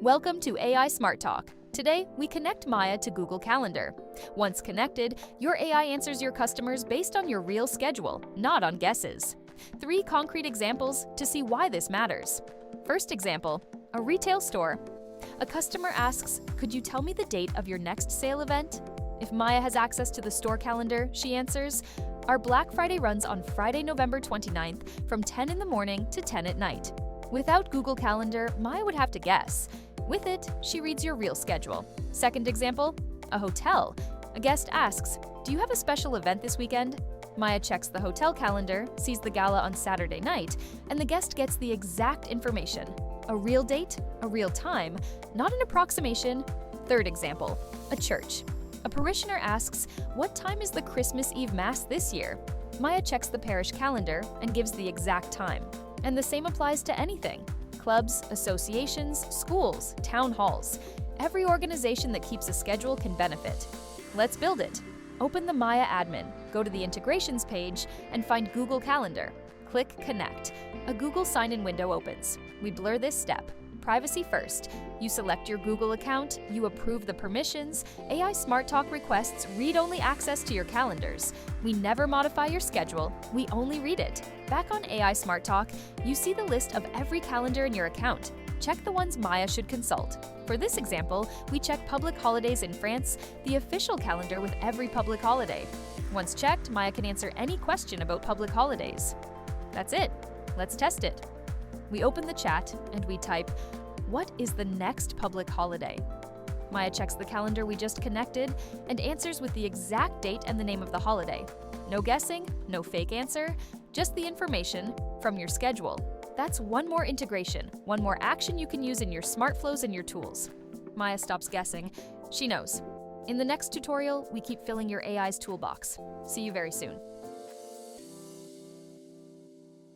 Welcome to AI SmartTalk. Today, we connect Maya to Google Calendar. Once connected, your AI answers your customers based on your real schedule, not on guesses. 3 concrete examples to see why this matters. First example, a retail store. A customer asks, "Could you tell me the date of your next sale event?" If Maya has access to the store calendar, she answers, "Our Black Friday runs on Friday, November 29th from 10 in the morning to 10 at night." Without Google Calendar, Maya would have to guess. With it, she reads your real schedule. Second example, a hotel. A guest asks, "Do you have a special event this weekend?" Maya checks the hotel calendar, sees the gala on Saturday night, and the guest gets the exact information. A real date, a real time, not an approximation. Third example, a church. A parishioner asks, "What time is the Christmas Eve Mass this year?" Maya checks the parish calendar and gives the exact time. And the same applies to anything. Clubs, associations, schools, town halls. Every organization that keeps a schedule can benefit. Let's build it. Open the Maya admin, go to the integrations page, and find Google Calendar. Click Connect. A Google sign-in window opens. We blur this step. Privacy first. You select your Google account, you approve the permissions. AI SmartTalk requests read-only access to your calendars. We never modify your schedule, we only read it. Back on AI SmartTalk, you see the list of every calendar in your account. Check the ones Maya should consult. For this example, we check public holidays in France, the official calendar with every public holiday. Once checked, Maya can answer any question about public holidays. That's it. Let's test it. We open the chat and we type, "What is the next public holiday?" Maya checks the calendar we just connected and answers with the exact date and the name of the holiday. No guessing, no fake answer, just the information from your schedule. That's one more integration, one more action you can use in your smart flows and your tools. Maya stops guessing. She knows. In the next tutorial, we keep filling your AI's toolbox. See you very soon.